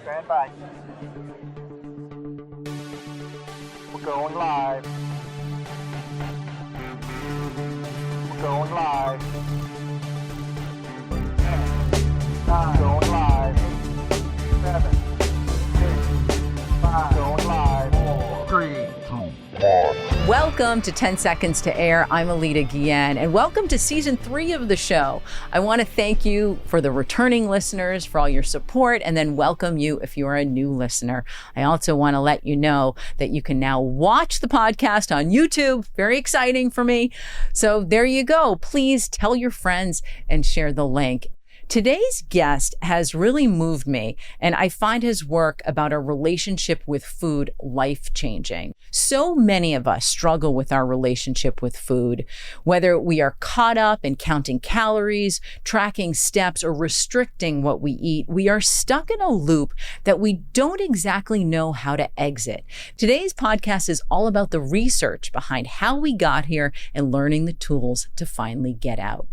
Stand by. We're going live. We're going live. 10, 9, going live. 8, 7, 6, 5, going live. 4, 3, 2, 1. Welcome to 10 Seconds to Air. I'm Alita Guillen, and welcome to Season 3 of the show. I want to thank you for the returning listeners, for all your support, and then welcome you if you are a new listener. I also want to let you know that you can now watch the podcast on YouTube. Very exciting for me. So there you go. Please tell your friends and share the link. Today's guest has really moved me, and I find his work about our relationship with food life-changing. So many of us struggle with our relationship with food, whether we are caught up in counting calories, tracking steps, or restricting what we eat. We are stuck in a loop that we don't exactly know how to exit. Today's podcast is all about the research behind how we got here and learning the tools to finally get out.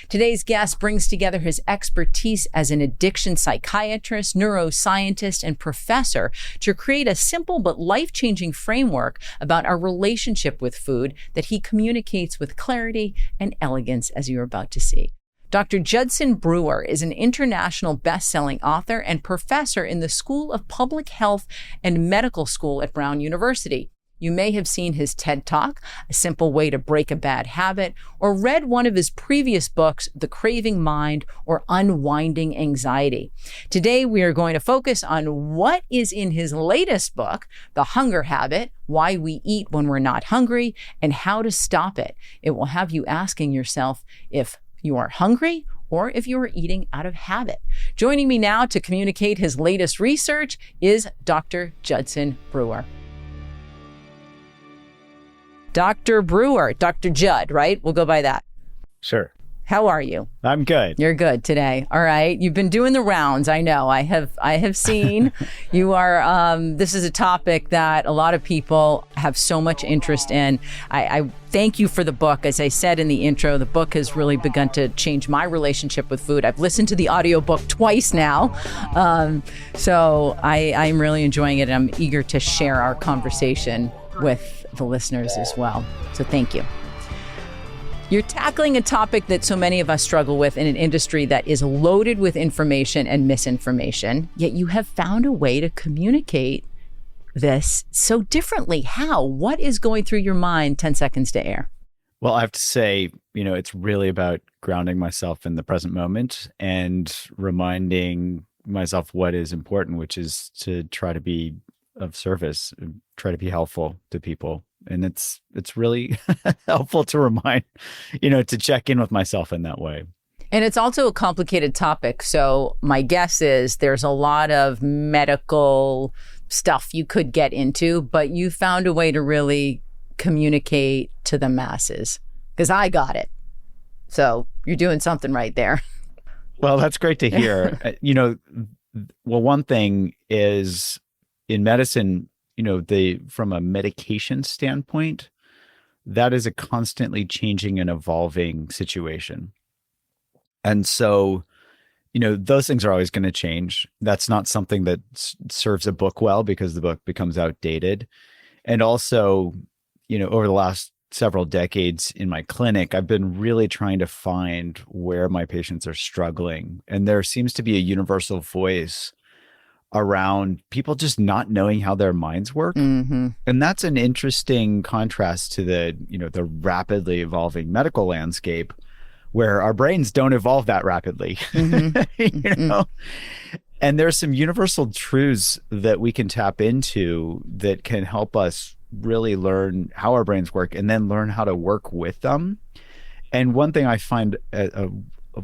Today's guest brings together his expertise as an addiction psychiatrist, neuroscientist, and professor to create a simple but life-changing framework about our relationship with food that he communicates with clarity and elegance, as you're about to see. Dr. Judson Brewer is an international best-selling author and professor in the School of Public Health and Medical School at Brown University. You may have seen his TED Talk, A Simple Way to Break a Bad Habit, or read one of his previous books, The Craving Mind or Unwinding Anxiety. Today, we are going to focus on what is in his latest book, The Hunger Habit, Why We Eat When We're Not Hungry, and How to Stop It. It will have you asking yourself if you are hungry or if you are eating out of habit. Joining me now to communicate his latest research is Dr. Judson Brewer. Dr. Brewer, Dr. Judd, right? We'll go by that. Sure. How are you? I'm good. You're good today. All right. You've been doing the rounds. I know. I have seen you are, this is a topic that a lot of people have so much interest in. I thank you for the book. As I said in the intro, the book has really begun to change my relationship with food. I've listened to the audiobook twice now. So I'm really enjoying it. And I'm eager to share our conversation with the listeners as well. So thank you. You're tackling a topic that so many of us struggle with in an industry that is loaded with information and misinformation, yet you have found a way to communicate this so differently. How? What is going through your mind 10 seconds to air? Well, I have to say, it's really about grounding myself in the present moment and reminding myself what is important, which is to try to be of service, try to be helpful to people. And it's really helpful to remind, to check in with myself in that way. And it's also a complicated topic. So my guess is there's a lot of medical stuff you could get into, but you found a way to really communicate to the masses, because I got it. So you're doing something right there. Well, that's great to hear. Well, one thing is, in medicine, from a medication standpoint, that is a constantly changing and evolving situation. And so, those things are always going to change. That's not something that serves a book well, because the book becomes outdated. And also, over the last several decades in my clinic, I've been really trying to find where my patients are struggling. And there seems to be a universal voice around people just not knowing how their minds work. Mm-hmm. And that's an interesting contrast to the rapidly evolving medical landscape, where our brains don't evolve that rapidly. Mm-hmm. And there's some universal truths that we can tap into that can help us really learn how our brains work and then learn how to work with them. And one thing I find a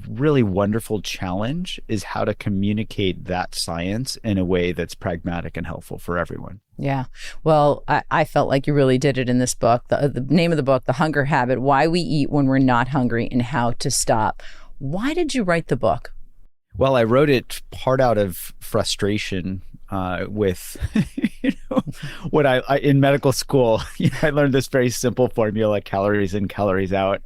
really wonderful challenge is how to communicate that science in a way that's pragmatic and helpful for everyone. Yeah. Well, I felt like you really did it in this book. The name of the book, The Hunger Habit, Why We Eat When We're Not Hungry and How to Stop. Why did you write the book? Well, I wrote it part out of frustration with when I in medical school, I learned this very simple formula: calories in, calories out,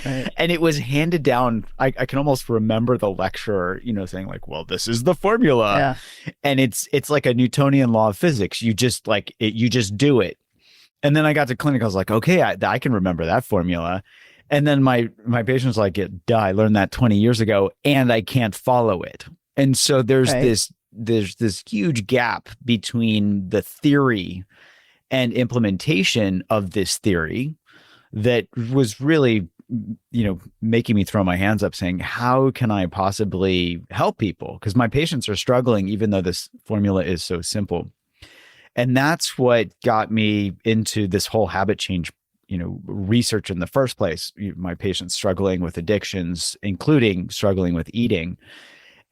Right. and it was handed down. I can almost remember the lecturer, saying like, "Well, this is the formula," Yeah. and it's like a Newtonian law of physics. You just you just do it. And then I got to clinic. I was like, okay, I can remember that formula. And then my patient was like, duh, I learned that 20 years ago and I can't follow it. And so there's this huge gap between the theory and implementation of this theory that was really, making me throw my hands up saying, how can I possibly help people? Because my patients are struggling, even though this formula is so simple. And that's what got me into this whole habit change, research in the first place. My patients struggling with addictions, including struggling with eating.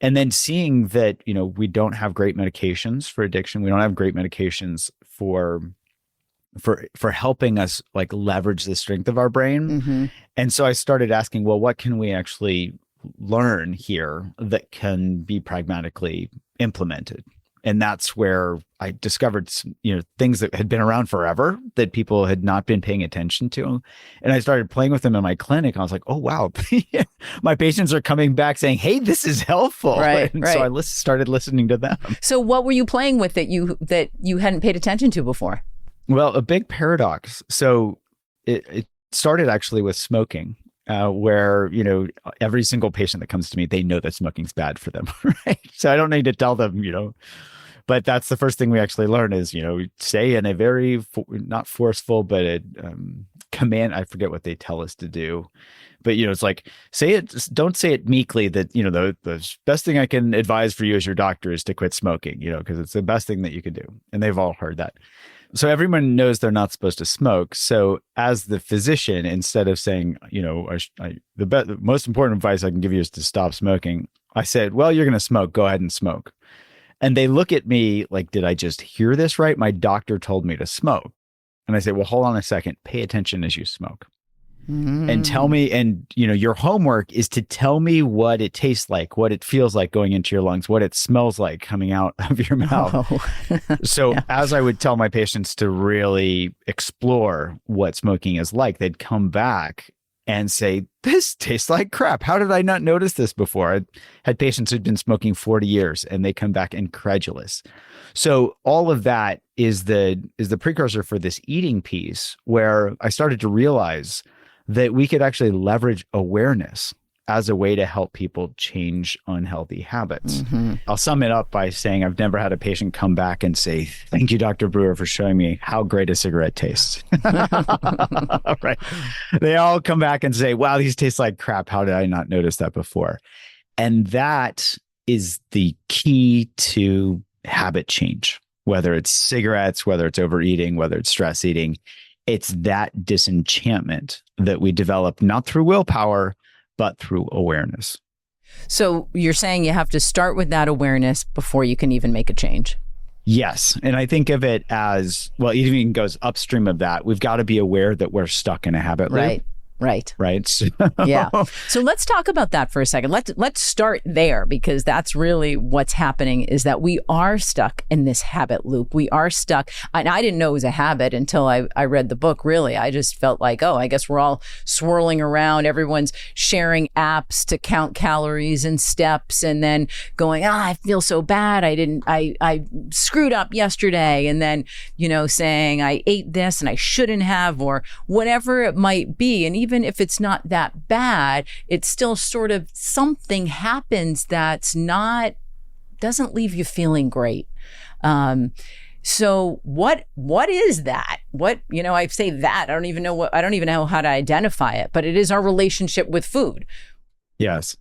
And then seeing that, we don't have great medications for addiction. We don't have great medications for helping us like leverage the strength of our brain. Mm-hmm. And so I started asking, well, what can we actually learn here that can be pragmatically implemented? And that's where I discovered, things that had been around forever that people had not been paying attention to. And I started playing with them in my clinic. I was like, oh, wow. My patients are coming back saying, hey, this is helpful. Right, and right. so I started listening to them. So what were you playing with that you hadn't paid attention to before? Well, a big paradox. So it started actually with smoking. Where, every single patient that comes to me, they know that smoking's bad for them, right? So I don't need to tell them, but that's the first thing we actually learn is, say in a very, not forceful, but a command, I forget what they tell us to do. But, it's like, don't say it meekly that, the best thing I can advise for you as your doctor is to quit smoking, because it's the best thing that you can do. And they've all heard that. So everyone knows they're not supposed to smoke. So as the physician, instead of saying, the most important advice I can give you is to stop smoking, I said, well, you're going to smoke. Go ahead and smoke. And they look at me like, did I just hear this right? My doctor told me to smoke. And I say, well, hold on a second. Pay attention as you smoke. And tell me, and your homework is to tell me what it tastes like, what it feels like going into your lungs, what it smells like coming out of your mouth. Oh. So as I would tell my patients to really explore what smoking is like, they'd come back and say, this tastes like crap. How did I not notice this before? I had patients who'd been smoking 40 years and they come back incredulous. So all of that is the precursor for this eating piece, where I started to realize that we could actually leverage awareness as a way to help people change unhealthy habits. Mm-hmm. I'll sum it up by saying I've never had a patient come back and say, thank you, Dr. Brewer, for showing me how great a cigarette tastes. Right. They all come back and say, wow, these taste like crap. How did I not notice that before? And that is the key to habit change, whether it's cigarettes, whether it's overeating, whether it's stress eating. It's that disenchantment that we develop, not through willpower, but through awareness. So you're saying you have to start with that awareness before you can even make a change. Yes. And I think of it as, well, it even goes upstream of that. We've got to be aware that we're stuck in a habit loop. Right. Right. So, Yeah. So let's talk about that for a second. Let's start there, because that's really what's happening, is that we are stuck in this habit loop. We are stuck. And I didn't know it was a habit until I read the book, really. I just felt like, oh, I guess we're all swirling around. Everyone's sharing apps to count calories and steps, and then going, I feel so bad. I screwed up yesterday. And then, saying I ate this and I shouldn't have, or whatever it might be. And even if it's not that bad, it's still sort of something happens doesn't leave you feeling great. So what is that? I say that, I don't even know how to identify it, but it is our relationship with food. yes.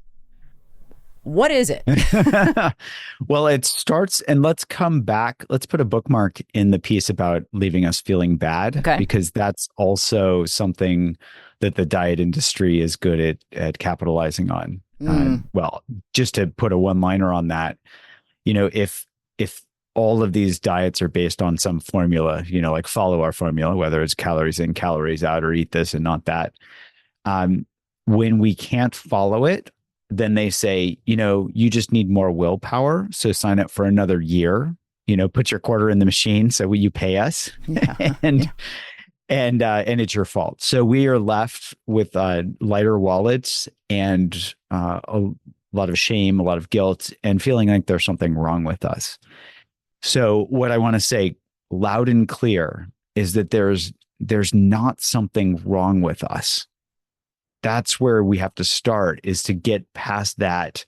What is it? Well, it starts, and let's come back. Let's put a bookmark in the piece about leaving us feeling bad, Okay. because that's also something that the diet industry is good at capitalizing on. Well, just to put a one-liner on that, if all of these diets are based on some formula, like follow our formula, whether it's calories in, calories out, or eat this and not that, when we can't follow it, then they say, you just need more willpower. So sign up for another year put your quarter in the machine. So will you pay us? Yeah. and it's your fault. So we are left with lighter wallets and a lot of shame, a lot of guilt, and feeling like there's something wrong with us. So what I want to say loud and clear is that there's not something wrong with us. That's where we have to start, is to get past that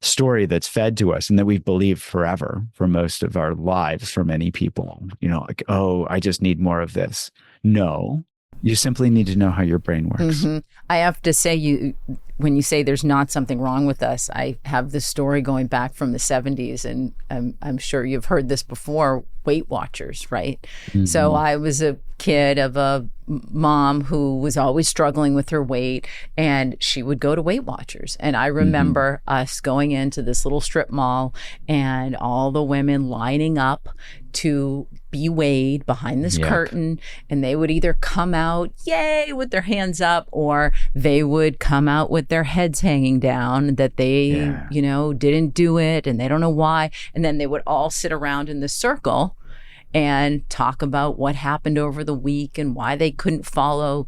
story that's fed to us and that we've believed forever for most of our lives for many people. Like, oh, I just need more of this. No, you simply need to know how your brain works. Mm-hmm. I have to say, when you say there's not something wrong with us, I have this story going back from the 70s, and I'm sure you've heard this before, Weight Watchers, right? Mm-hmm. So I was a kid of a mom who was always struggling with her weight, and she would go to Weight Watchers. And I remember us going into this little strip mall and all the women lining up to be weighed behind this curtain, and they would either come out, yay, with their hands up, or they would come out with their heads hanging down that they, didn't do it and they don't know why. And then they would all sit around in the circle and talk about what happened over the week and why they couldn't follow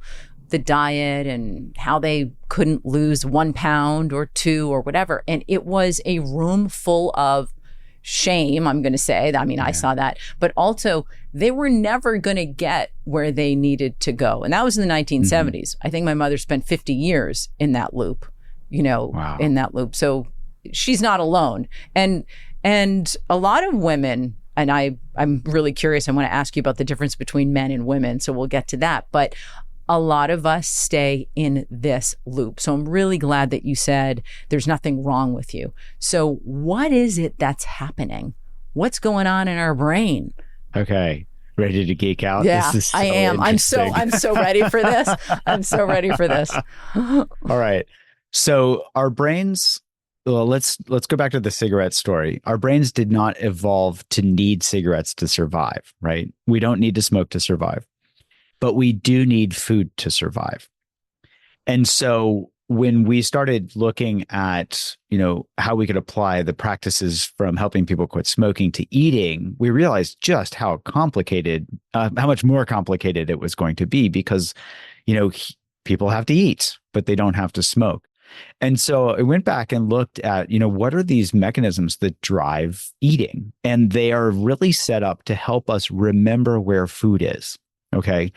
the diet and how they couldn't lose 1 pound or 2 or whatever. And it was a room full of shame, I'm going to say. I mean, I saw that. But also, they were never going to get where they needed to go. And that was in the 1970s. I think my mother spent 50 years in that loop, in that loop. So she's not alone. And a lot of women, and I'm really curious, I want to ask you about the difference between men and women. So we'll get to that. But a lot of us stay in this loop. So I'm really glad that you said there's nothing wrong with you. So what is it that's happening? What's going on in our brain? Okay. Ready to geek out? Yeah, this is so I am. I'm so ready for this. I'm so ready for this. All right. So our brains, well, let's go back to the cigarette story. Our brains did not evolve to need cigarettes to survive, right? We don't need to smoke to survive. But we do need food to survive. And so when we started looking at, how we could apply the practices from helping people quit smoking to eating, we realized just how much more complicated it was going to be because, people have to eat, but they don't have to smoke. And so I went back and looked at, what are these mechanisms that drive eating? And they are really set up to help us remember where food is. Okay.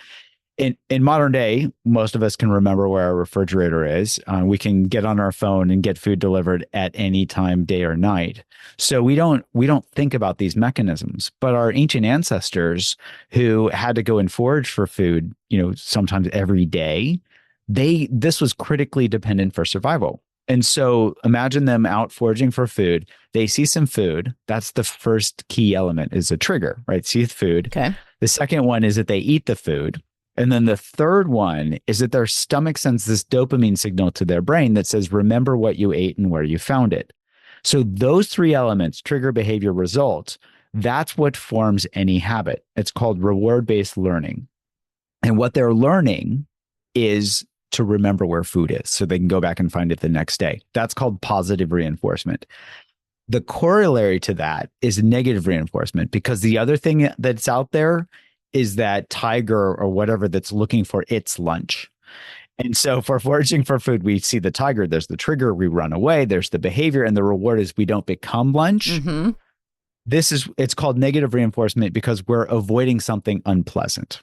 In modern day, most of us can remember where our refrigerator is. We can get on our phone and get food delivered at any time, day or night. So we don't think about these mechanisms. But our ancient ancestors who had to go and forage for food, sometimes every day, this was critically dependent for survival. And so imagine them out foraging for food. They see some food. That's the first key element, is a trigger, right? See the food. Okay. The second one is that they eat the food. And then the third one is that their stomach sends this dopamine signal to their brain that says, remember what you ate and where you found it. So those 3 elements, trigger, behavior, result, that's what forms any habit. It's called reward-based learning. And what they're learning is to remember where food is so they can go back and find it the next day. That's called positive reinforcement. The corollary to that is negative reinforcement, because the other thing that's out there is that tiger or whatever that's looking for its lunch. And so for foraging for food, we see the tiger, there's the trigger, we run away, there's the behavior, and the reward is we don't become lunch. Mm-hmm. It's called negative reinforcement because we're avoiding something unpleasant.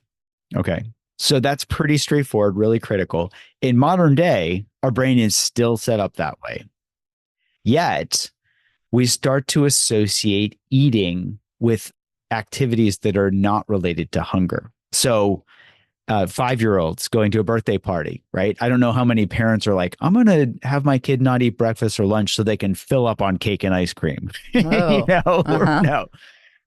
Okay. So that's pretty straightforward, really critical. In modern day, our brain is still set up that way. Yet we start to associate eating with activities that are not related to hunger. So 5-year-olds going to a birthday party, right? I don't know how many parents are like, I'm going to have my kid not eat breakfast or lunch so they can fill up on cake and ice cream. Oh, No.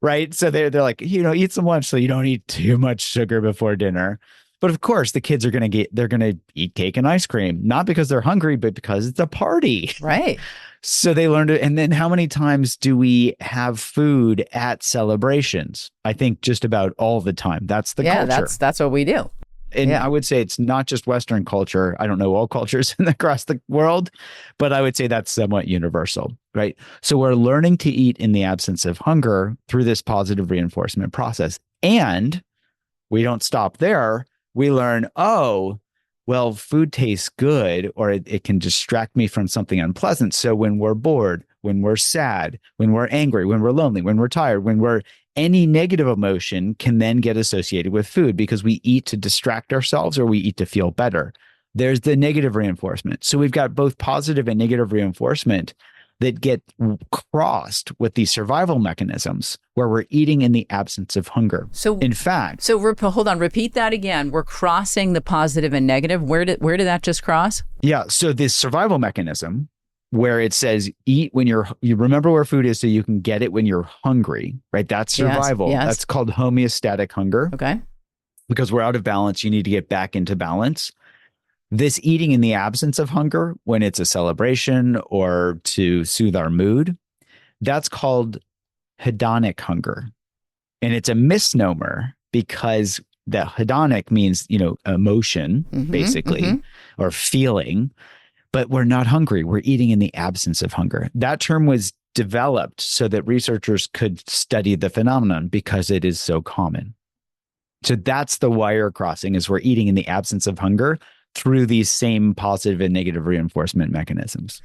Right. So they're like, eat some lunch so you don't eat too much sugar before dinner. But of course, the kids are going to eat cake and ice cream, not because they're hungry, but because it's a party. Right. So they learned it. And then how many times do we have food at celebrations? I think just about all the time. That's the culture. That's what we do. And I would say it's not just Western culture. I don't know all cultures across the world, but I would say that's somewhat universal, right? So we're learning to eat in the absence of hunger through this positive reinforcement process. And we don't stop there. We learn, oh, well, food tastes good, or it can distract me from something unpleasant. So when we're bored, when we're sad, when we're angry, when we're lonely, when we're tired, any negative emotion can then get associated with food because we eat to distract ourselves or we eat to feel better. There's the negative reinforcement. So we've got both positive and negative reinforcement that get crossed with these survival mechanisms where we're eating in the absence of hunger. So in fact, hold on, repeat that again. We're crossing the positive and negative. Where did that just cross? Yeah. So this survival mechanism where it says eat when you remember where food is so you can get it when you're hungry, right? That's survival. Yes. That's called homeostatic hunger. Okay. Because we're out of balance, you need to get back into balance. This eating in the absence of hunger, when it's a celebration or to soothe our mood, that's called hedonic hunger. And it's a misnomer because the hedonic means, emotion, basically, or feeling. But we're not hungry. We're eating in the absence of hunger. That term was developed so that researchers could study the phenomenon because it is so common. So that's the wire crossing, is we're eating in the absence of hunger through these same positive and negative reinforcement mechanisms.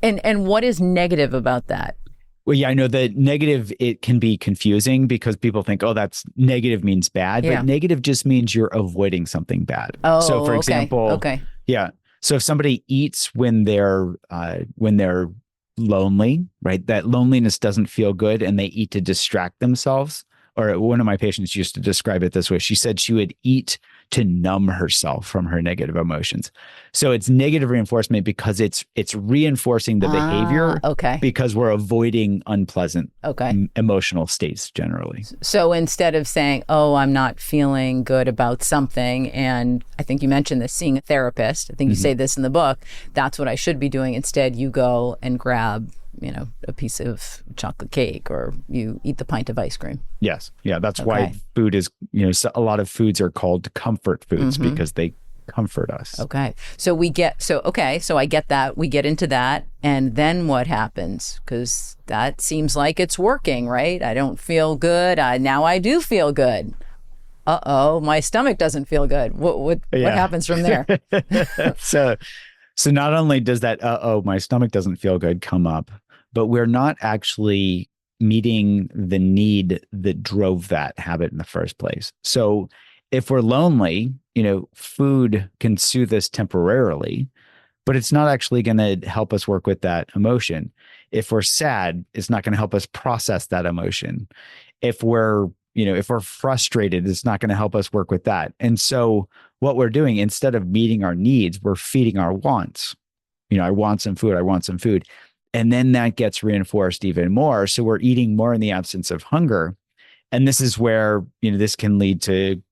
And what is negative about that? Well, yeah, I know that negative, it can be confusing because people think, oh, that's negative means bad. Yeah. But negative just means you're avoiding something bad. Oh, so for example, yeah. So if somebody eats when they're lonely, right? That loneliness doesn't feel good and they eat to distract themselves. Or one of my patients used to describe it this way. She said she would eat to numb herself from her negative emotions. So it's negative reinforcement because it's reinforcing the behavior because we're avoiding unpleasant emotional states generally. So instead of saying, oh, I'm not feeling good about something, and I think you mentioned this, seeing a therapist, I think you say this in the book, that's what I should be doing. Instead, you go and grab a piece of chocolate cake, or you eat the pint of ice cream. Yes. Yeah. That's why food is, a lot of foods are called comfort foods because they comfort us. Okay. So I get that. We get into that. And then what happens? Because that seems like it's working, right? I don't feel good. Now I do feel good. Uh-oh, my stomach doesn't feel good. What happens from there? So not only does that, my stomach doesn't feel good come up, but we're not actually meeting the need that drove that habit in the first place. So if we're lonely, food can soothe us temporarily, but it's not actually going to help us work with that emotion. If we're sad, it's not going to help us process that emotion. If we're frustrated, it's not going to help us work with that. And so what we're doing, instead of meeting our needs, we're feeding our wants. I want some food. And then that gets reinforced even more. So we're eating more in the absence of hunger. And this is where, this can lead to,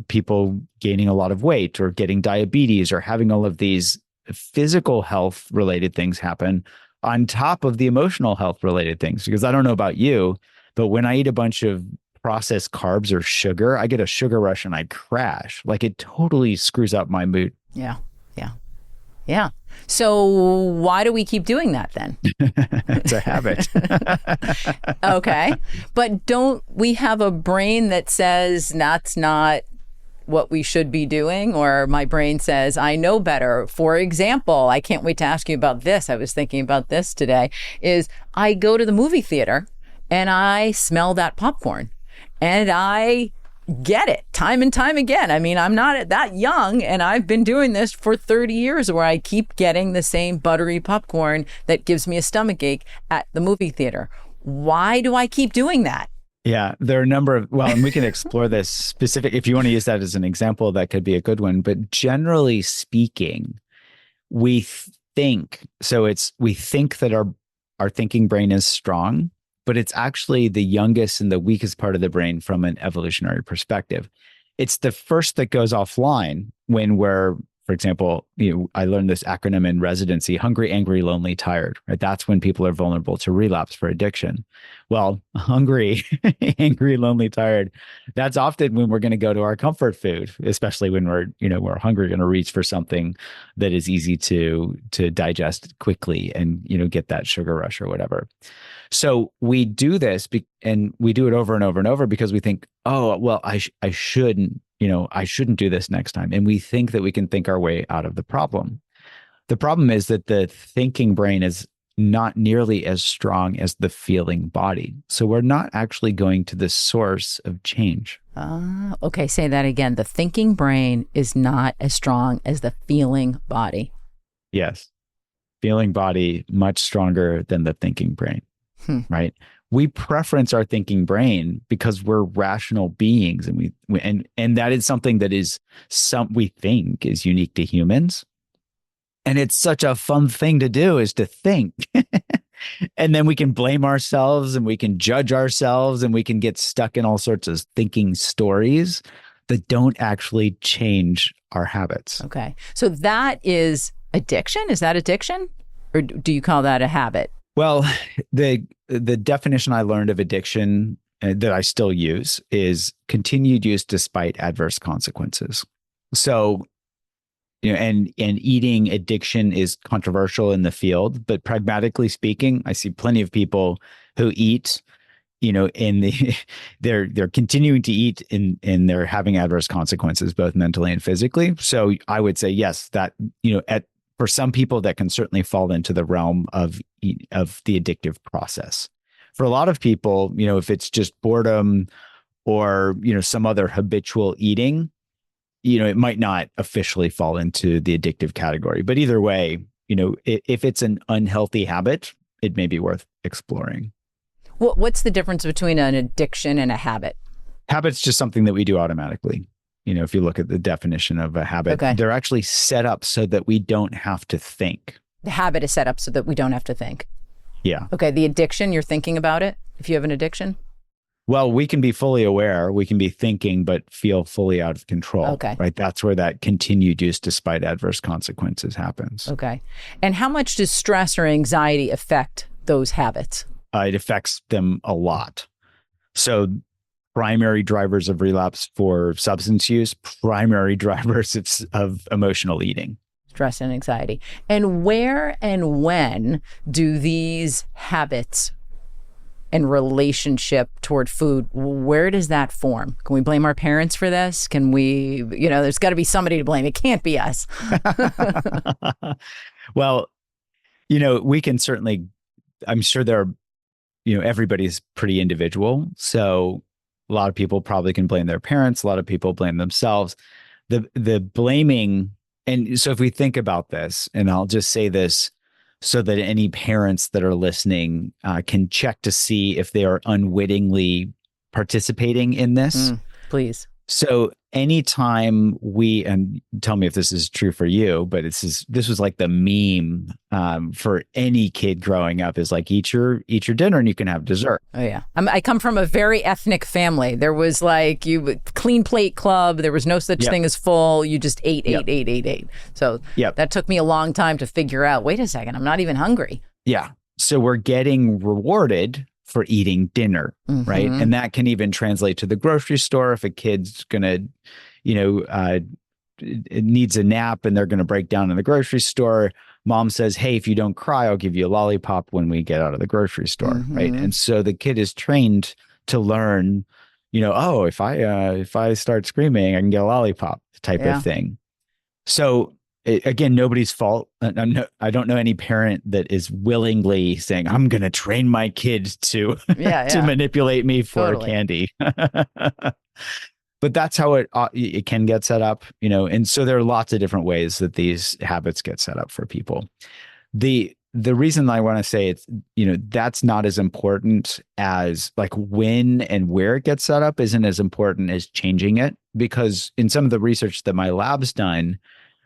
people gaining a lot of weight or getting diabetes or having all of these physical health related things happen on top of the emotional health related things. Because I don't know about you, but when I eat a bunch of processed carbs or sugar, I get a sugar rush and I crash. Like, it totally screws up my mood. Yeah. So why do we keep doing that then? It's a habit. Okay. But don't we have a brain that says that's not what we should be doing? Or my brain says, I know better. For example, I can't wait to ask you about this. I was thinking about this today, is I go to the movie theater and I smell that popcorn and I get it time and time again. I mean, I'm not that young and I've been doing this for 30 years where I keep getting the same buttery popcorn that gives me a stomachache at the movie theater. Why do I keep doing that? Yeah, there are a number of, and we can explore this specific, if you want to use that as an example, that could be a good one. But generally speaking, we think that our thinking brain is strong, but it's actually the youngest and the weakest part of the brain from an evolutionary perspective. It's the first that goes offline when we're for example, I learned this acronym in residency: hungry, angry, lonely, tired, right? That's when people are vulnerable to relapse for addiction. Well, hungry, angry, lonely, tired, that's often when we're going to go to our comfort food, especially when we're hungry, going to reach for something that is easy to digest quickly and, get that sugar rush or whatever. So we do this and we do it over and over and over because we think, oh, well, I shouldn't do this next time. And we think that we can think our way out of the problem. The problem is that the thinking brain is not nearly as strong as the feeling body. So we're not actually going to the source of change. Okay, say that again. The thinking brain is not as strong as the feeling body. Yes. Feeling body much stronger than the thinking brain, right? We preference our thinking brain because we're rational beings, and and that is something that we think is unique to humans. And it's such a fun thing to do, is to think. And then we can blame ourselves and we can judge ourselves and we can get stuck in all sorts of thinking stories that don't actually change our habits. Okay. So that is addiction? Is that addiction? Or do you call that a habit? Well, the definition I learned of addiction that I still use is continued use despite adverse consequences. So, and eating addiction is controversial in the field, but pragmatically speaking, I see plenty of people who eat, they're continuing to eat and they're having adverse consequences, both mentally and physically. So I would say, yes, that, for some people that can certainly fall into the realm of the addictive process. For a lot of people, if it's just boredom or, some other habitual eating, it might not officially fall into the addictive category. But either way, if it's an unhealthy habit, it may be worth exploring. What's the difference between an addiction and a habit? Habit's just something that we do automatically. If you look at the definition of a habit, they're actually set up so that we don't have to think. The habit is set up so that we don't have to think. Yeah. Okay. The addiction, you're thinking about it if you have an addiction? Well, we can be fully aware, we can be thinking, but feel fully out of control. Okay. Right. That's where that continued use despite adverse consequences happens. Okay. And how much does stress or anxiety affect those habits? It affects them a lot. So primary drivers of relapse for substance use, primary drivers of emotional eating. Stress and anxiety. And where and when do these habits and relationship toward food, where does that form? Can we blame our parents for this? Can we, there's got to be somebody to blame. It can't be us. Well, we can certainly, I'm sure there are, everybody's pretty individual. So a lot of people probably can blame their parents. A lot of people blame themselves. The blaming, and so if we think about this, and I'll just say this so that any parents that are listening can check to see if they are unwittingly participating in this. Please. So anytime and tell me if this is true for you, but this was like the meme for any kid growing up, is like, eat your dinner and you can have dessert. Oh yeah. I come from a very ethnic family. There was like clean plate club. There was no such thing as full. You just ate. So that took me a long time to figure out, wait a second, I'm not even hungry. Yeah. So we're getting rewarded for eating dinner, right? And that can even translate to the grocery store. If a kid's gonna, it needs a nap and they're gonna break down in the grocery store, mom says, "Hey, if you don't cry, I'll give you a lollipop when we get out of the grocery store," right? And so the kid is trained to learn, oh, if I start screaming, I can get a lollipop, type of thing. So again, nobody's fault. I don't know any parent that is willingly saying, "I'm going to train my kid to to manipulate me for candy." But that's how it can get set up, And so there are lots of different ways that these habits get set up for people. The reason I want to say it's, that's not as important as like when and where it gets set up isn't as important as changing it, because in some of the research that my lab's done,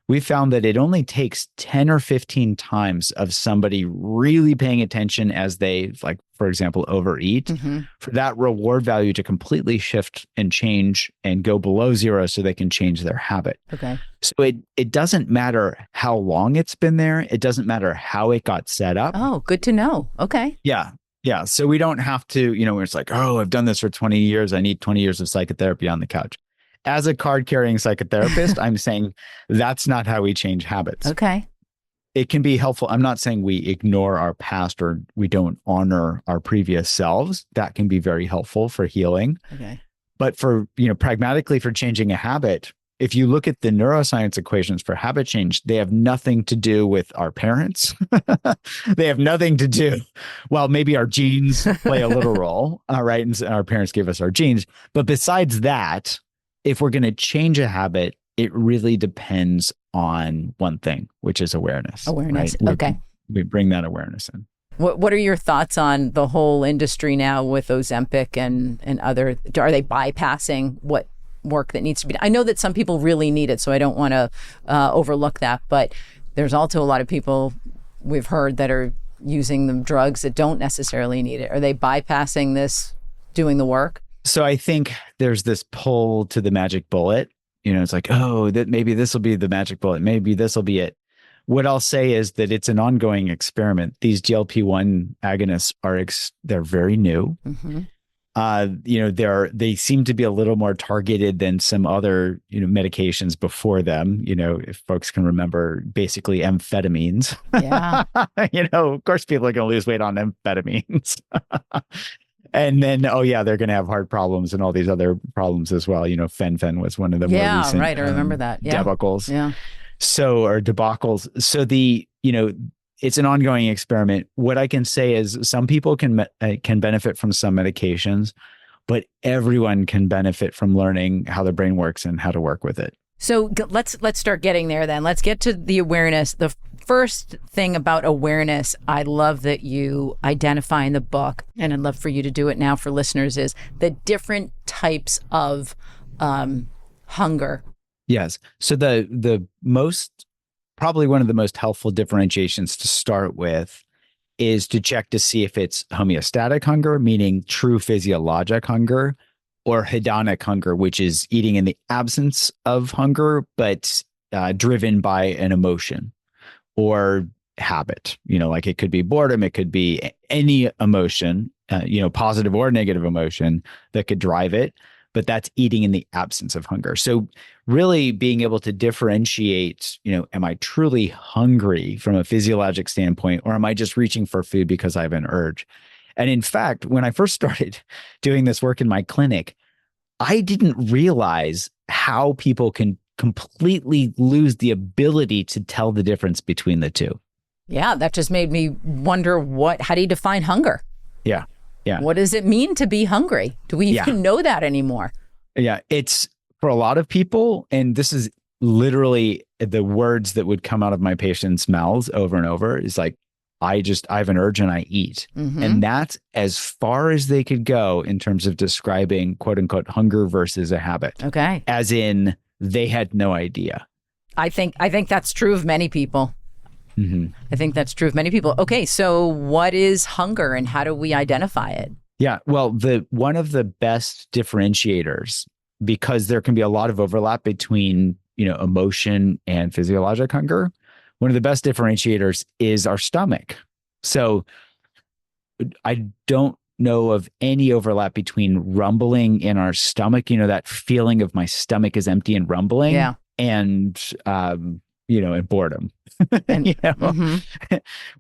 we found that it only takes 10 or 15 times of somebody really paying attention as they, like, for example, overeat, for that reward value to completely shift and change and go below zero so they can change their habit. Okay. So it doesn't matter how long it's been there. It doesn't matter how it got set up. Oh, good to know. Okay. Yeah. Yeah. So we don't have to, where it's like, oh, I've done this for 20 years. I need 20 years of psychotherapy on the couch. As a card-carrying psychotherapist, I'm saying that's not how we change habits. Okay. It can be helpful. I'm not saying we ignore our past or we don't honor our previous selves. That can be very helpful for healing. Okay. But for, pragmatically for changing a habit, if you look at the neuroscience equations for habit change, they have nothing to do with our parents. They have nothing to do. Well, maybe our genes play a little role, right? And our parents give us our genes. But besides that, if we're going to change a habit, it really depends on one thing, which is awareness. Awareness. Right? Okay. We bring that awareness in. What are your thoughts on the whole industry now with Ozempic and other? Are they bypassing what work that needs to be done? I know that some people really need it, so I don't want to overlook that. But there's also a lot of people we've heard that are using the drugs that don't necessarily need it. Are they bypassing this, doing the work? So I think there's this pull to the magic bullet. It's like, oh, that maybe this will be the magic bullet. Maybe this will be it. What I'll say is that it's an ongoing experiment. These GLP-1 agonists they're very new. They seem to be a little more targeted than some other, medications before them. If folks can remember, basically amphetamines. Yeah. Of course, people are going to lose weight on amphetamines. And then, they're going to have heart problems and all these other problems as well. Fen was one of the more recent. Yeah, right. I remember that. Yeah. Debacles. Yeah. Or debacles. So it's an ongoing experiment. What I can say is some people can benefit from some medications, but everyone can benefit from learning how the brain works and how to work with it. So let's start getting there then. Let's get to the awareness. The first thing about awareness, I love that you identify in the book, and I'd love for you to do it now for listeners, is the different types of hunger. Yes. So probably one of the most helpful differentiations to start with is to check to see if it's homeostatic hunger, meaning true physiologic hunger, or hedonic hunger, which is eating in the absence of hunger, but driven by an emotion or habit. Like it could be boredom, it could be any emotion, positive or negative emotion that could drive it, but that's eating in the absence of hunger. So really being able to differentiate, am I truly hungry from a physiologic standpoint, or am I just reaching for food because I have an urge? And in fact, when I first started doing this work in my clinic, I didn't realize how people can completely lose the ability to tell the difference between the two. Yeah, that just made me wonder how do you define hunger? Yeah. Yeah. What does it mean to be hungry? Do we even know that anymore? Yeah. It's for a lot of people, and this is literally the words that would come out of my patients' mouths over and over, is like, I have an urge and I eat. And that's as far as they could go in terms of describing quote unquote hunger versus a habit. Okay. As in they had no idea. I think that's true of many people. I think that's true of many people. Okay. So what is hunger and how do we identify it? Yeah. Well, one of the best differentiators, because there can be a lot of overlap between, emotion and physiologic hunger. One of the best differentiators is our stomach. So I don't know of any overlap between rumbling in our stomach, that feeling of my stomach is empty and rumbling, and, and boredom. And,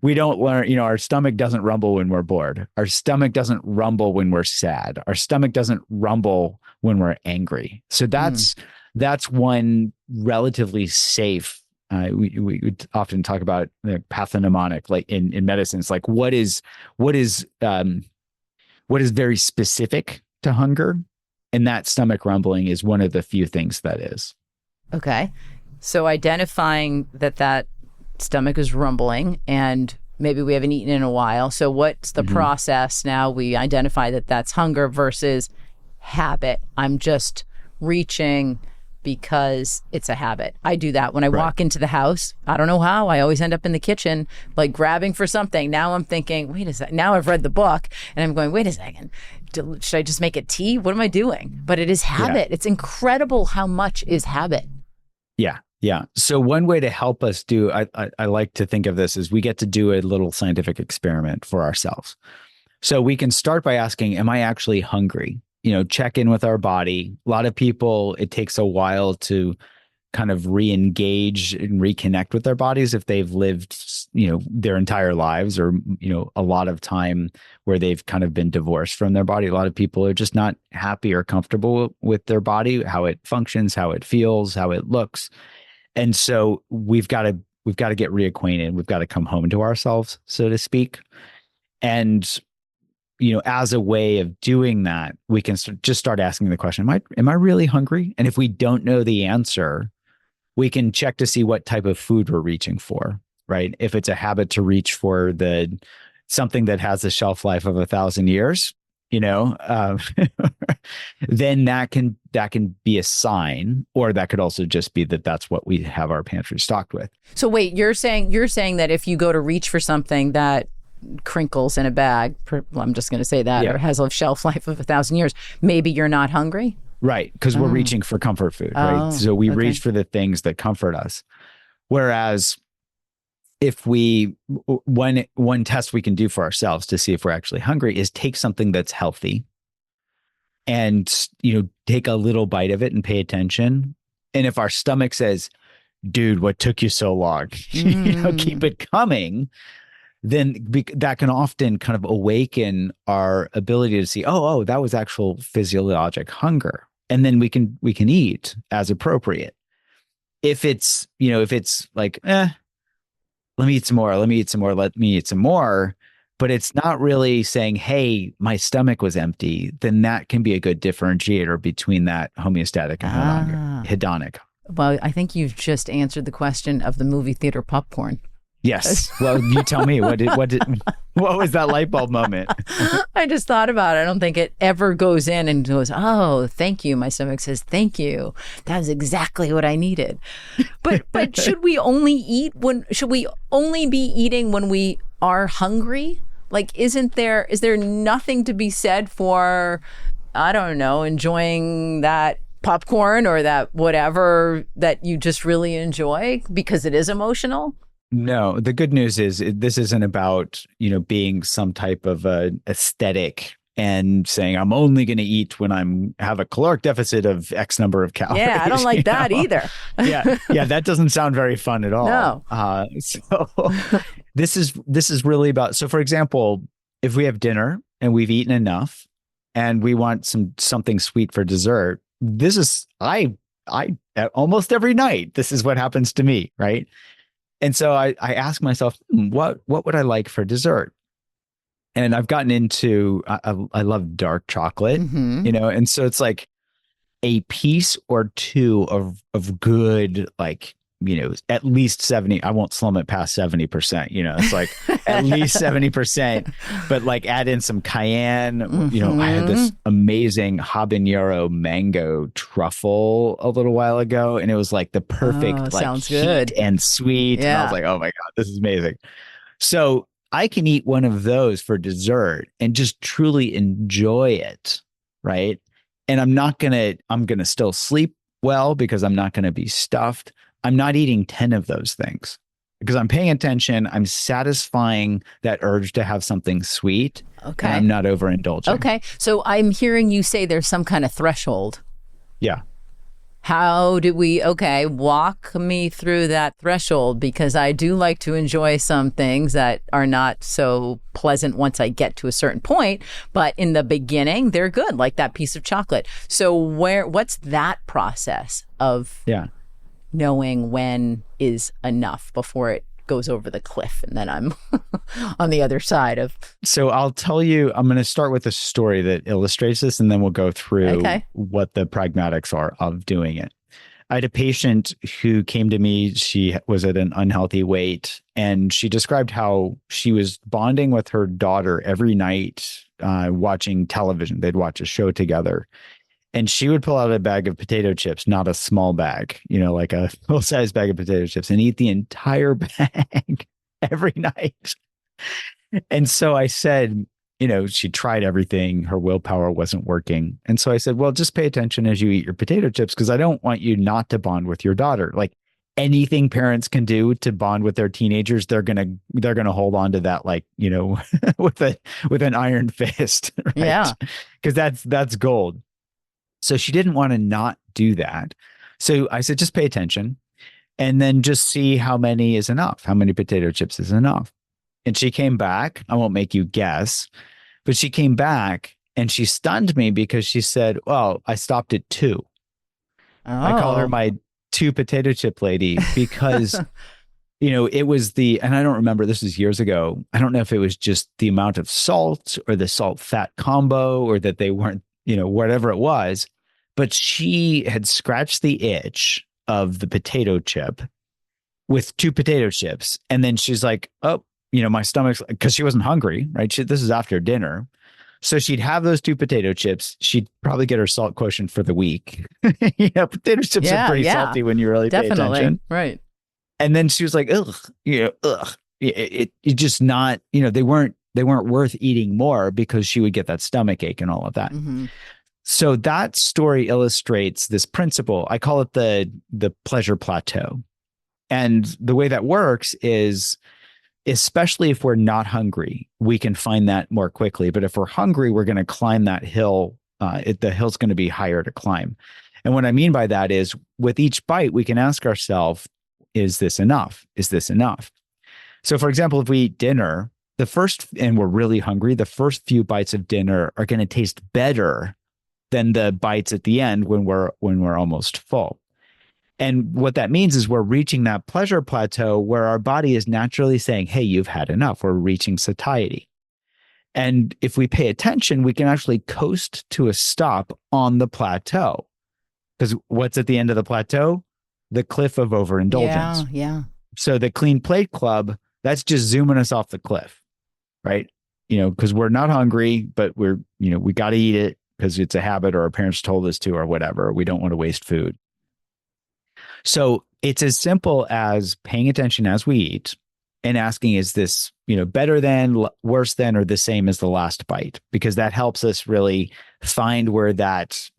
we don't learn, our stomach doesn't rumble when we're bored. Our stomach doesn't rumble when we're sad. Our stomach doesn't rumble when we're angry. So that's one relatively safe. We would often talk about the pathognomonic, like in medicine. It's like what is very specific to hunger, and that stomach rumbling is one of the few things that is. Okay, so identifying that stomach is rumbling, and maybe we haven't eaten in a while. So what's the process now? We identify that that's hunger versus habit. I'm just reaching because it's a habit. I do that when I walk into the house. I don't know how. I always end up in the kitchen, like grabbing for something. Now I'm thinking, wait a second. Now I've read the book and I'm going, wait a second. Should I just make a tea? What am I doing? But it is habit. It's incredible how much is habit. Yeah. Yeah. So one way to help us do, I like to think of this as we get to do a little scientific experiment for ourselves. So we can start by asking, am I actually hungry? Check in with our body. A lot of people, it takes a while to kind of re-engage and reconnect with their bodies if they've lived, their entire lives or, a lot of time where they've kind of been divorced from their body. A lot of people are just not happy or comfortable with their body, how it functions, how it feels, how it looks. And so we've got to get reacquainted. We've got to come home to ourselves, so to speak. And as a way of doing that, we can just start asking the question, am I really hungry? And if we don't know the answer, we can check to see what type of food we're reaching for, right? If it's a habit to reach for something that has a shelf life of 1,000 years, then that can be a sign, or that could also just be that that's what we have our pantry stocked with. So wait, you're saying that if you go to reach for something that crinkles in a bag, I'm just going to say that, or has a shelf life of 1,000 years, maybe you're not hungry? Right, because we're reaching for comfort food, right? So we reach for the things that comfort us. Whereas if one test we can do for ourselves to see if we're actually hungry is take something that's healthy and, take a little bite of it and pay attention. And if our stomach says, dude, what took you so long? Keep it coming. Then that can often kind of awaken our ability to see, oh, that was actual physiologic hunger. And then we can eat as appropriate. If it's like, let me eat some more, let me eat some more, but it's not really saying, hey, my stomach was empty, then that can be a good differentiator between that homeostatic and hedonic. Well, I think you've just answered the question of the movie theater popcorn. Yes. Well, you tell me, what was that light bulb moment? I just thought about it. I don't think it ever goes in and goes, oh, thank you. My stomach says, thank you. That was exactly what I needed. But should we only be eating when we are hungry? Like, is there nothing to be said for, I don't know, enjoying that popcorn or that whatever that you just really enjoy because it is emotional? No, the good news is this isn't about, being some type of aesthetic and saying I'm only going to eat when have a caloric deficit of X number of calories. Yeah, I don't like that either. Yeah, that doesn't sound very fun at all. No. So this is really about, so for example, if we have dinner and we've eaten enough and we want something sweet for dessert, this is, I almost every night, this is what happens to me, right? And so I ask myself, what would I like for dessert? And I've gotten into, I love dark chocolate, and so it's like a piece or two of good, like, at least 70, I won't slum it past 70%, it's like at least 70%, but like add in some cayenne, I had this amazing habanero mango truffle a little while ago, and it was like the perfect, sounds heat good and sweet. Yeah. And I was like, oh my God, this is amazing. So I can eat one of those for dessert and just truly enjoy it. Right. And I'm going to still sleep well because I'm not going to be stuffed. I'm not eating 10 of those things because I'm paying attention. I'm satisfying that urge to have something sweet. Okay. And I'm not overindulging. Okay. So I'm hearing you say there's some kind of threshold. Yeah. How do we, walk me through that threshold, because I do like to enjoy some things that are not so pleasant once I get to a certain point, but in the beginning, they're good, like that piece of chocolate. So what's that process of knowing when is enough before it goes over the cliff and then I'm on the other side of? So I'll tell you, I'm going to start with a story that illustrates this, and then we'll go through what the pragmatics are of doing it. I had a patient who came to me. She was at an unhealthy weight, and she described how she was bonding with her daughter every night, watching television. They'd watch a show together. And she would pull out a bag of potato chips, not a small bag, like a full-size bag of potato chips, and eat the entire bag every night. And so I said, she tried everything. Her willpower wasn't working. And so I said, well, just pay attention as you eat your potato chips, because I don't want you not to bond with your daughter. Like anything parents can do to bond with their teenagers, they're going to hold on to that, like, with an iron fist. Right? Yeah. Because that's gold. So she didn't want to not do that. So I said, just pay attention and then just see how many is enough. How many potato chips is enough? And she came back. I won't make you guess, but she came back and she stunned me because she said, well, I stopped at 2. I call her my 2 potato chip lady because, it was and I don't remember, this was years ago. I don't know if it was just the amount of salt or the salt fat combo or that they weren't, whatever it was, but she had scratched the itch of the potato chip with 2 potato chips. And then she's like, oh, my stomach's, because she wasn't hungry, right? This is after dinner. So she'd have those 2 potato chips. She'd probably get her salt quotient for the week. Potato chips are pretty salty when you really pay attention. Right. And then she was like, ugh. It just not, they weren't worth eating more because she would get that stomach ache and all of that. Mm-hmm. So that story illustrates this principle. I call it the pleasure plateau. And the way that works is, especially if we're not hungry, we can find that more quickly. But if we're hungry, we're going to climb that hill. The hill's going to be higher to climb. And what I mean by that is, with each bite, we can ask ourselves, is this enough? Is this enough? So for example, if we eat dinner, and we're really hungry, the first few bites of dinner are going to taste better than the bites at the end when we're almost full. And what that means is we're reaching that pleasure plateau where our body is naturally saying, hey, you've had enough. We're reaching satiety. And if we pay attention, we can actually coast to a stop on the plateau. Because what's at the end of the plateau? The cliff of overindulgence. Yeah. So the clean plate club, that's just zooming us off the cliff, right? Because we're not hungry, but we got to eat it because it's a habit or our parents told us to or whatever. We don't want to waste food. So it's as simple as paying attention as we eat and asking, is this, better than, worse than, or the same as the last bite? Because that helps us really find where that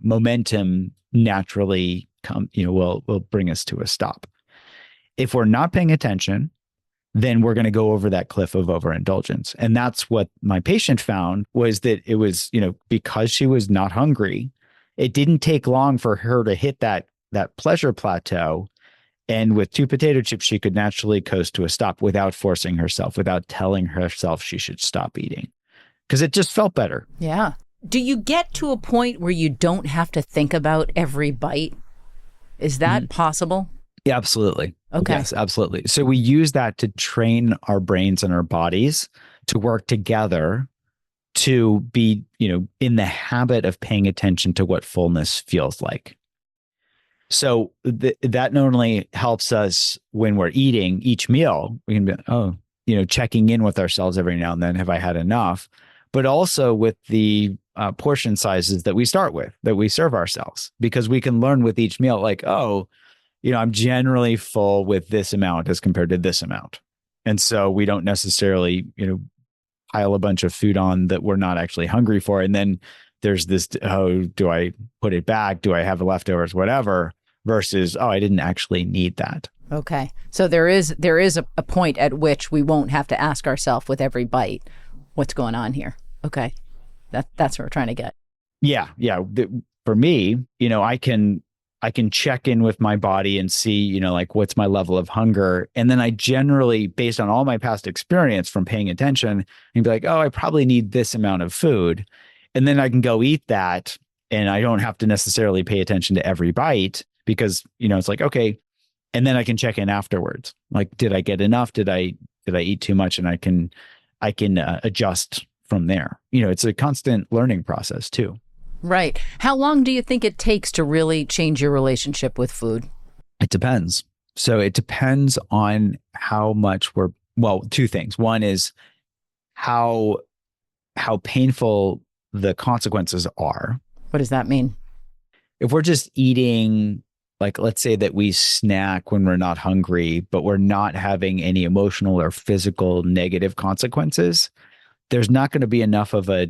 momentum naturally will bring us to a stop. If we're not paying attention, then we're going to go over that cliff of overindulgence. And that's what my patient found, was that it was, because she was not hungry, it didn't take long for her to hit that pleasure plateau. And with 2 potato chips, she could naturally coast to a stop without forcing herself, without telling herself she should stop eating, because it just felt better. Yeah. Do you get to a point where you don't have to think about every bite? Is that possible? Yeah, absolutely. Okay. Yes, absolutely. So we use that to train our brains and our bodies to work together to be, in the habit of paying attention to what fullness feels like. So that not only helps us when we're eating each meal, we can be, checking in with ourselves every now and then, have I had enough? But also with the portion sizes that we start with, that we serve ourselves, because we can learn with each meal, like, I'm generally full with this amount as compared to this amount. And so we don't necessarily, pile a bunch of food on that we're not actually hungry for. And then there's this, do I put it back? Do I have leftovers? Whatever. Versus, I didn't actually need that. Okay. So there is a point at which we won't have to ask ourselves with every bite, what's going on here? Okay. That's what we're trying to get. Yeah. For me, I can check in with my body and see, like, what's my level of hunger. And then I generally, based on all my past experience from paying attention, and be like, I probably need this amount of food. And then I can go eat that. And I don't have to necessarily pay attention to every bite, because, it's like, okay. And then I can check in afterwards. Like, did I get enough? Did I eat too much? And I can adjust from there. It's a constant learning process too. Right. How long do you think it takes to really change your relationship with food? It depends. So it depends on how much 2 things. One is how painful the consequences are. What does that mean? If we're just eating, like, let's say that we snack when we're not hungry, but we're not having any emotional or physical negative consequences, there's not going to be enough of a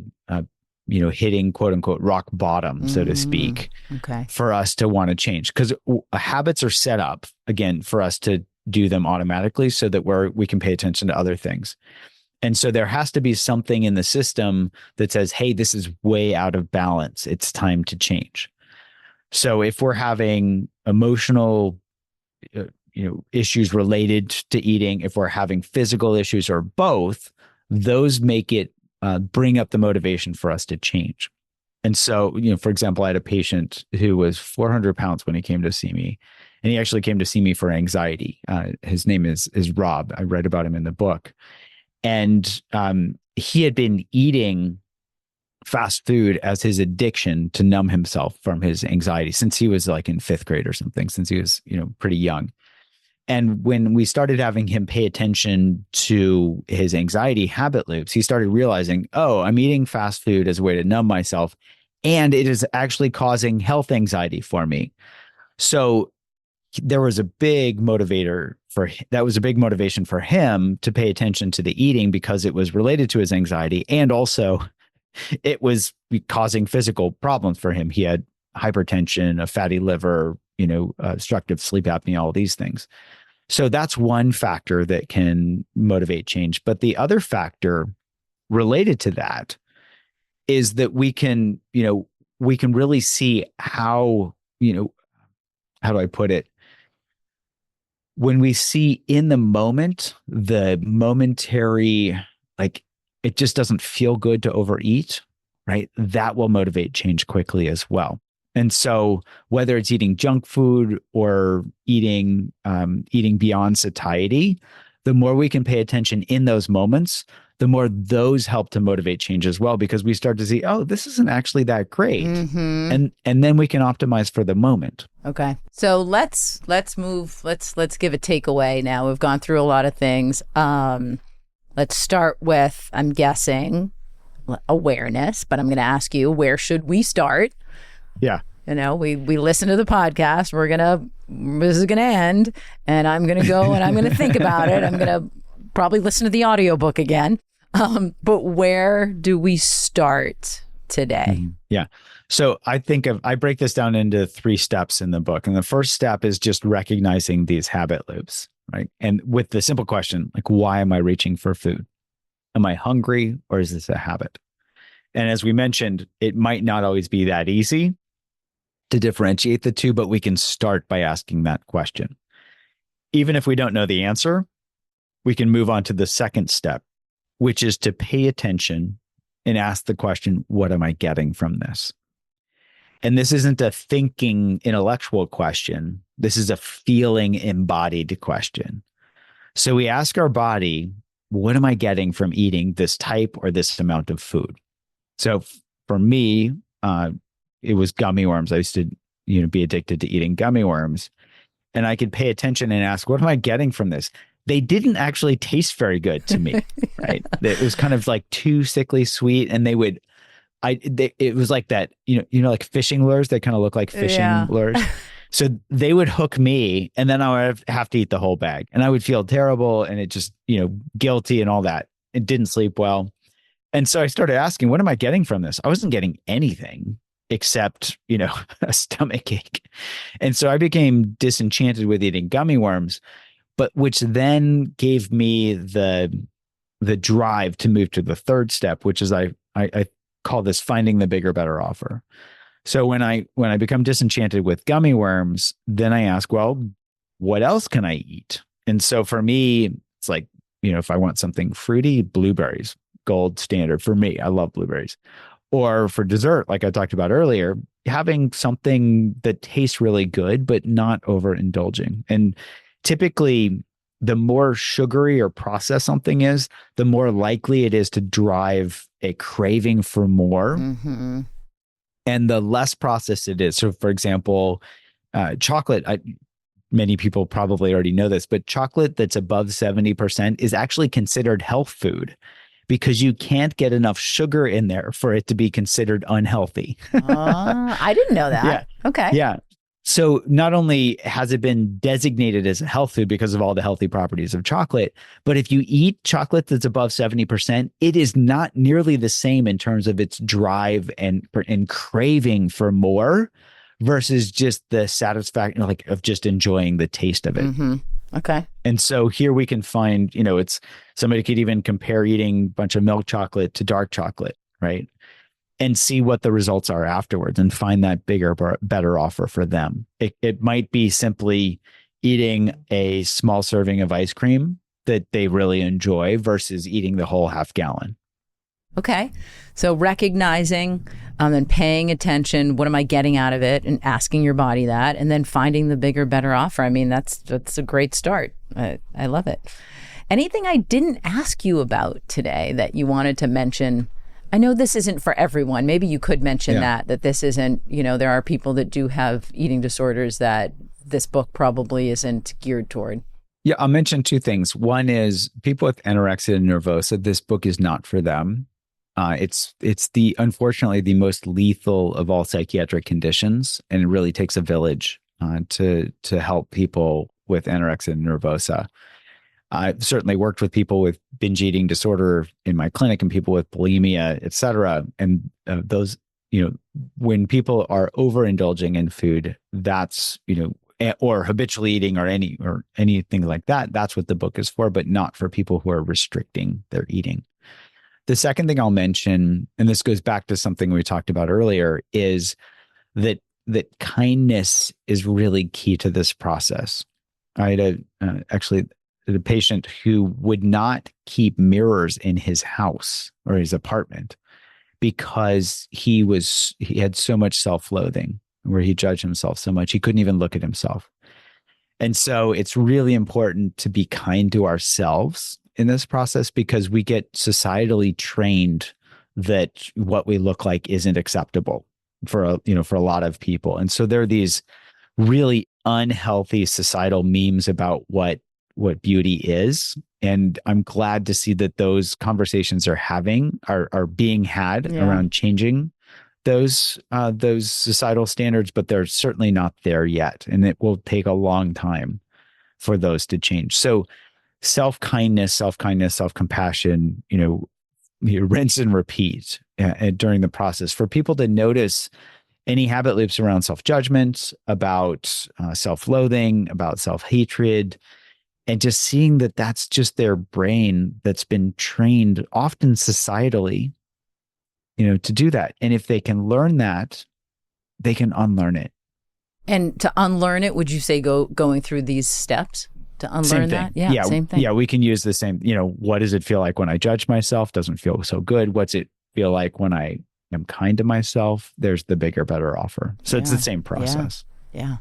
hitting quote unquote rock bottom, so to speak, Okay. for us to want to change. Because habits are set up, again, for us to do them automatically so that we can pay attention to other things. And so there has to be something in the system that says, hey, this is way out of balance. It's time to change. So if we're having emotional issues related to eating, if we're having physical issues or both, those make it bring up the motivation for us to change. And so, for example, I had a patient who was 400 pounds when he came to see me, and he actually came to see me for anxiety. His name is Rob. I read about him in the book. And he had been eating fast food as his addiction to numb himself from his anxiety since he was like in 5th grade or something, since he was, pretty young. And when we started having him pay attention to his anxiety habit loops, he started realizing, oh, I'm eating fast food as a way to numb myself, and it is actually causing health anxiety for me. So there was a big motivation for him to pay attention to the eating because it was related to his anxiety, and also it was causing physical problems for him. He had hypertension, a fatty liver, obstructive sleep apnea, all these things. So that's one factor that can motivate change. But the other factor related to that is that we can really see how do I put it? When we see in the moment, the momentary, like, it just doesn't feel good to overeat, right? That will motivate change quickly as well. And so whether it's eating junk food or eating beyond satiety, the more we can pay attention in those moments, the more those help to motivate change as well, because we start to see, oh, this isn't actually that great. And then we can optimize for the moment. Okay. So let's move, let's give a takeaway now. We've gone through a lot of things. Let's start with, I'm guessing, awareness, but I'm going to ask you, where should we start? Yeah. We listen to the podcast. This is going to end, and I'm going to go and I'm going to think about it. I'm going to probably listen to the audiobook again. But where do we start today? Yeah. So I break this down into 3 steps in the book. And the first step is just recognizing these habit loops, right? And with the simple question, like, why am I reaching for food? Am I hungry, or is this a habit? And as we mentioned, it might not always be that easy to differentiate the two, but we can start by asking that question. Even if we don't know the answer, we can move on to the second step, which is to pay attention and ask the question, what am I getting from this? And this isn't a thinking intellectual question. This is a feeling embodied question. So we ask our body, what am I getting from eating this type or this amount of food? So for me, it was gummy worms. I used to, be addicted to eating gummy worms, and I could pay attention and ask, what am I getting from this? They didn't actually taste very good to me, right? It was kind of like too sickly sweet, and it was like that, like fishing lures that kind of look like fishing lures. So they would hook me, and then I would have to eat the whole bag, and I would feel terrible, and it just, guilty and all that. It didn't sleep well. And so I started asking, what am I getting from this? I wasn't getting anything except, a stomach ache. And so I became disenchanted with eating gummy worms, but which then gave me the drive to move to the third step, which is I call this finding the bigger, better offer. So when I become disenchanted with gummy worms, then I ask, well, what else can I eat? And so for me, it's like, if I want something fruity, blueberries, gold standard for me. I love blueberries. Or for dessert, like I talked about earlier, having something that tastes really good, but not overindulging. And typically, the more sugary or processed something is, the more likely it is to drive a craving for more. And the less processed it is. So for example, chocolate, many people probably already know this, but chocolate that's above 70% is actually considered health food, because you can't get enough sugar in there for it to be considered unhealthy. I didn't know that. Yeah. Okay. Yeah. So not only has it been designated as a health food because of all the healthy properties of chocolate, but if you eat chocolate that's above 70%, it is not nearly the same in terms of its drive and craving for more versus just the satisfaction of just enjoying the taste of it. Mm-hmm. Okay. And so here we can find, it's somebody could even compare eating a bunch of milk chocolate to dark chocolate, right? And see what the results are afterwards and find that bigger, better offer for them. It might be simply eating a small serving of ice cream that they really enjoy versus eating the whole half gallon. Okay. So recognizing and paying attention, what am I getting out of it, and asking your body that, and then finding the bigger, better offer. I mean, that's a great start. I love it. Anything I didn't ask you about today that you wanted to mention? I know this isn't for everyone. Maybe you could mention that this isn't, there are people that do have eating disorders that this book probably isn't geared toward. Yeah, I'll mention two things. One is people with anorexia nervosa, this book is not for them. It's unfortunately the most lethal of all psychiatric conditions, and it really takes a village to help people with anorexia nervosa. I've certainly worked with people with binge eating disorder in my clinic and people with bulimia, et cetera. And those, when people are overindulging in food, that's, or habitually eating or anything like that, that's what the book is for, but not for people who are restricting their eating. The second thing I'll mention, and this goes back to something we talked about earlier, is that kindness is really key to this process. I had a patient who would not keep mirrors in his house or his apartment because he had so much self-loathing, where he judged himself so much he couldn't even look at himself. And so it's really important to be kind to ourselves in this process, because we get societally trained that what we look like isn't acceptable for a lot of people. And so there are these really unhealthy societal memes about what beauty is. And I'm glad to see that those conversations are being had around changing those societal standards, but they're certainly not there yet. And it will take a long time for those to change. So self-kindness, self-compassion, rinse and repeat during the process for people to notice any habit loops around self-judgment, about self-loathing, about self-hatred, and just seeing that that's just their brain that's been trained often societally, to do that. And if they can learn that, they can unlearn it. And to unlearn it, would you say going through these steps to unlearn that? Yeah, same thing. Yeah, we can use the same, what does it feel like when I judge myself? Doesn't feel so good. What's it feel like when I am kind to myself? There's the bigger, better offer. So it's the same process. Yeah.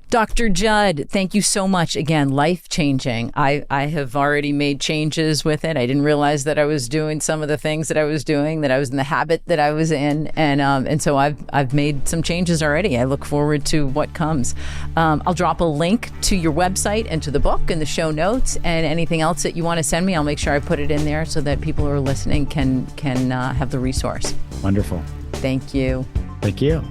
Dr. Judd, thank you so much. Again, life-changing. I have already made changes with it. I didn't realize that I was doing some of the things that I was doing, that I was in the habit that I was in. And so I've made some changes already. I look forward to what comes. I'll drop a link to your website and to the book in the show notes, and anything else that you want to send me, I'll make sure I put it in there so that people who are listening can have the resource. Wonderful. Thank you. Thank you.